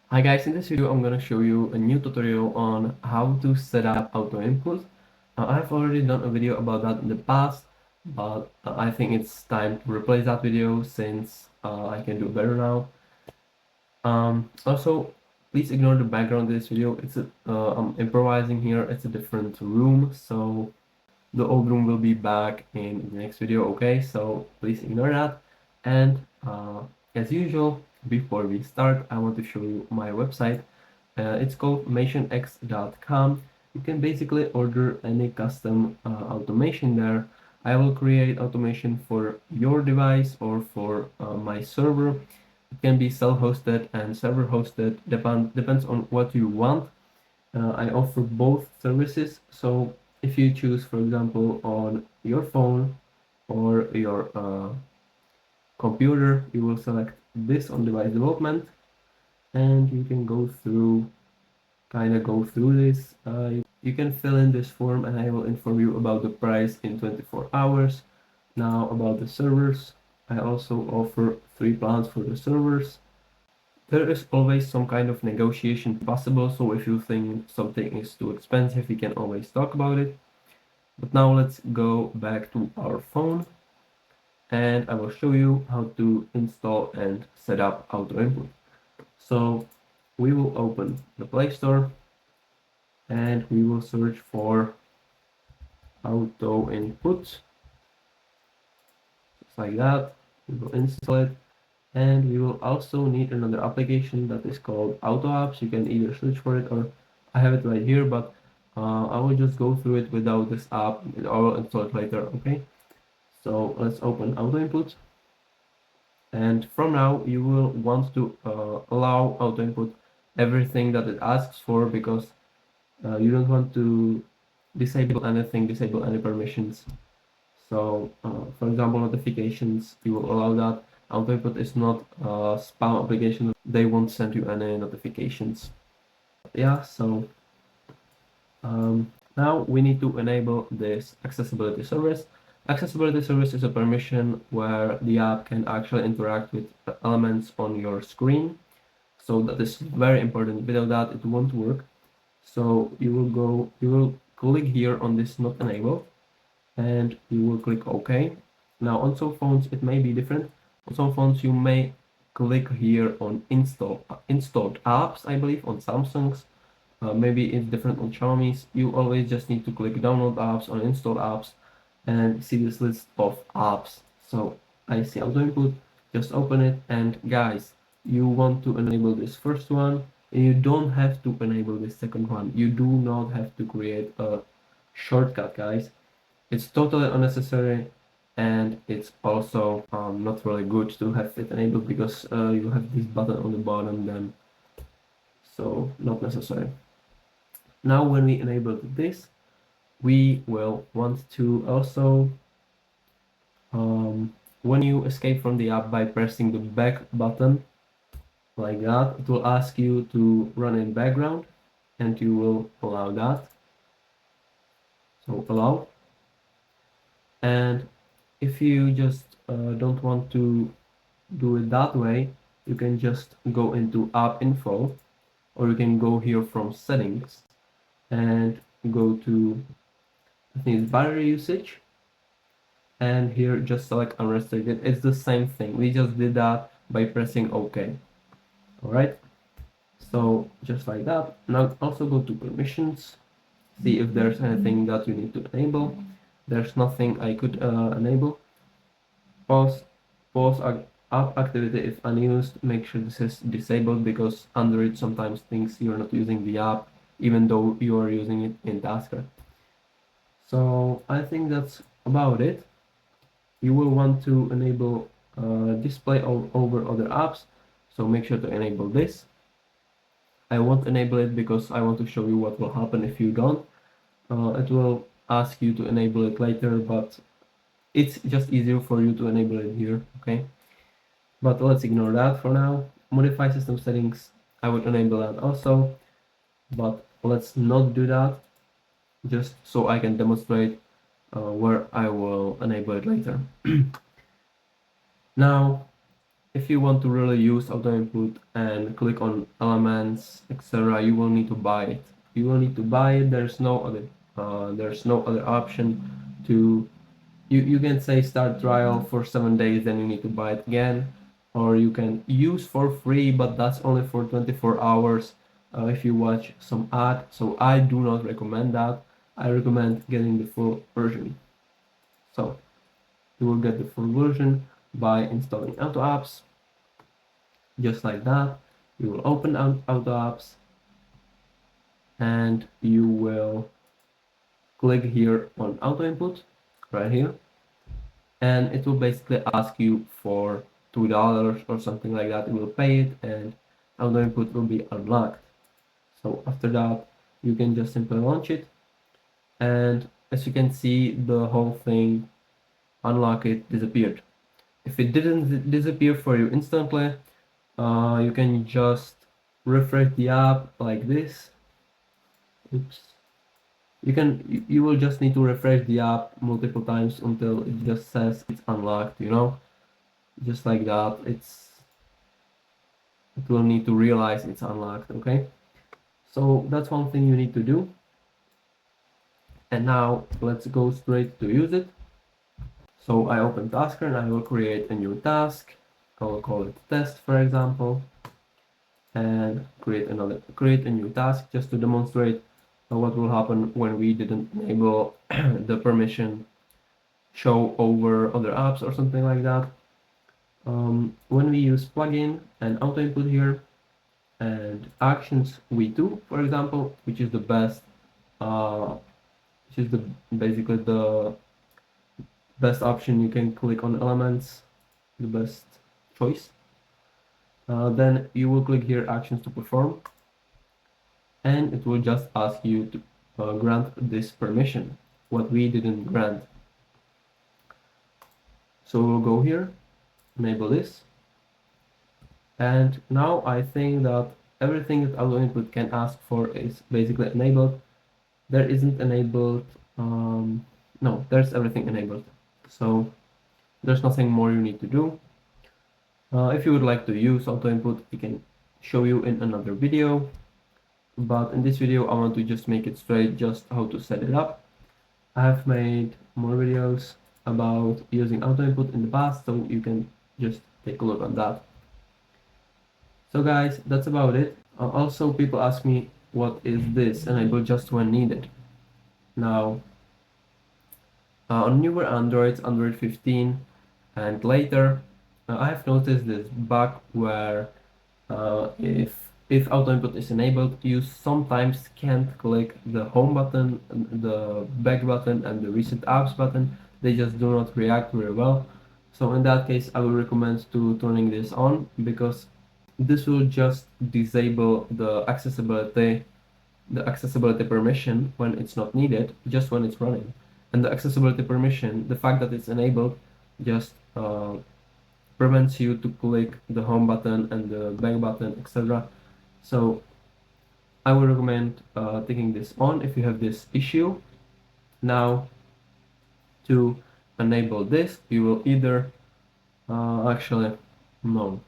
Hi guys, in this video I'm going to show you a new tutorial on how to set up AutoInput. I've already done a video about that in the past, but I think it's time to replace that video since I can do better now. Also, please ignore the background of this video. I'm improvising here. It's a different room, so the old room will be back in the next video. Okay, so please ignore that. And as usual, before we start, I want to show you my website. It's called MationX.com. You can basically order any custom automation there. I will create automation for your device or for my server. It can be self-hosted and server-hosted, depends on what you want. I offer both services, so if you choose, for example, on your phone or your computer, you will select this on device development, and you can go through this. You can fill in this form, and I will inform you about the price in 24 hours. Now about the servers, I also offer 3 plans for the servers. There is always some kind of negotiation possible, so if you think something is too expensive, we can always talk about it. But now let's go back to our phone and I will show you how to install and set up AutoInput. So we will open the Play Store and we will search for AutoInput, just like that. We will install it. And we will also need another application that is called Auto Apps. You can either search for it or I have it right here, but I will just go through it without this app. I will install it later, okay? So let's open AutoInput. And from now, you will want to allow AutoInput everything that it asks for, because you don't want to disable anything, disable any permissions. So, for example, notifications, you will allow that. AutoInput is not a spam application. They won't send you any notifications. Yeah, so now we need to enable this accessibility service. Accessibility service is a permission where the app can actually interact with elements on your screen. So that is very important. Without that, it won't work. So you will click here on this not enabled, and you will click OK. Now on some phones it may be different. On some phones you may click here on installed apps, I believe, on Samsung's. Maybe it's different on Xiaomi's. You always just need to click download apps or install apps and see this list of apps. So I see AutoInput, just open it, and guys, you want to enable this first one, and you don't have to enable this second one. You do not have to create a shortcut, guys. It's totally unnecessary, and it's also not really good to have it enabled, because you have this button on the bottom then, so not necessary. Now when we enable this, we will want to also, when you escape from the app by pressing the back button like that, it will ask you to run in background, and you will allow that. So allow. And if you just don't want to do it that way, you can just go into app info, or you can go here from settings and go to, I think it's battery usage, and here just select unrestricted. It's the same thing. We just did that by pressing OK. All right. So just like that. Now also go to permissions, see if there's anything that you need to enable. There's nothing I could enable. Pause app activity if unused. Make sure this is disabled, because Android sometimes thinks you're not using the app even though you are using it in Tasker. So I think that's about it. You will want to enable display over other apps, so make sure to enable this. I won't enable it because I want to show you what will happen if you don't. It will ask you to enable it later, but it's just easier for you to enable it here, okay? But let's ignore that for now. Modify system settings, I would enable that also, but let's not do that, just so I can demonstrate where I will enable it later. Now, if you want to really use AutoInput and click on elements, etc., you will need to buy it. You will need to buy it. There's no other option to. You can say start trial for 7 days, then you need to buy it again, or you can use for free, but that's only for 24 hours if you watch some ad. So I do not recommend that. I recommend getting the full version. So you will get the full version by installing Auto Apps, just like that. You will open Auto Apps and you will click here on AutoInput right here, and it will basically ask you for $2 or something like that. You will pay it and AutoInput will be unlocked. So after that you can just simply launch it, and as you can see, the whole thing, unlock it, disappeared. If it didn't disappear for you instantly, you can just refresh the app like this. Oops. You will just need to refresh the app multiple times until it just says it's unlocked, you know, just like that. It will need to realize it's unlocked. Okay, so that's one thing you need to do. And now let's go straight to use it. So I open Tasker and I will create a new task. I will call it test, for example, and create a new task just to demonstrate what will happen when we didn't enable the permission show over other apps or something like that. When we use plugin and AutoInput here and actions v2, for example, which is the best, which is basically the best option. You can click on elements, the best choice. Then you will click here actions to perform, and it will just ask you to grant this permission, what we didn't grant. So we'll go here, enable this, and now I think that everything that AutoInput can ask for is basically enabled. There isn't enabled, no, there's everything enabled. So there's nothing more you need to do. If you would like to use AutoInput, I can show you in another video. But in this video, I want to just make it straight, just how to set it up. I have made more videos about using AutoInput in the past, so you can just take a look on that. So guys, that's about it. Also, people ask me, what is this? Enable just when needed. Now, on newer Androids, Android 15 and later, I have noticed this bug where if AutoInput is enabled, you sometimes can't click the home button, the back button, and the recent apps button. They just do not react very well. So in that case, I will recommend to turning this on, because this will just disable the accessibility permission when it's not needed, just when it's running. And the accessibility permission, the fact that it's enabled, just prevents you to click the home button and the back button, etc. So I would recommend taking this on if you have this issue. Now, to enable this, you will either actually no,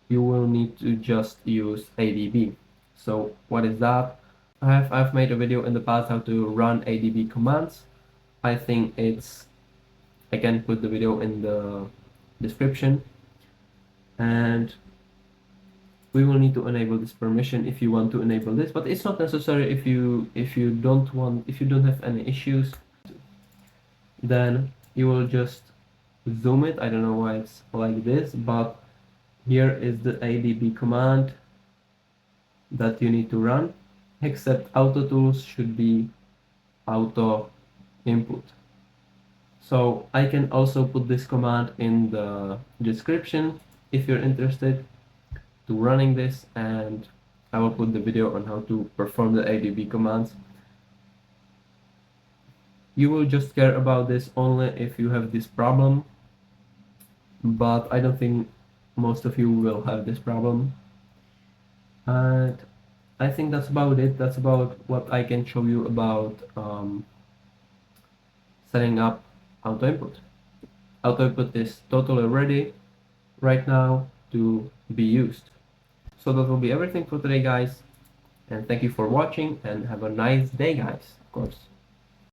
you will need to just use ADB. So what is that? I've made a video in the past how to run ADB commands. I think I can put the video in the description, and we will need to enable this permission if you want to enable this, but it's not necessary if you don't have any issues. Then you will just zoom it. I don't know why it's like this, but here is the ADB command that you need to run, except auto tools should be auto input. So I can also put this command in the description if you're interested to running this, and I will put the video on how to perform the ADB commands. You will just care about this only if you have this problem, but I don't think most of you will have this problem. And I think that's about it. That's about what I can show you about setting up AutoInput. AutoInput is totally ready right now to be used. So that will be everything for today, guys. And thank you for watching and have a nice day, guys, of course.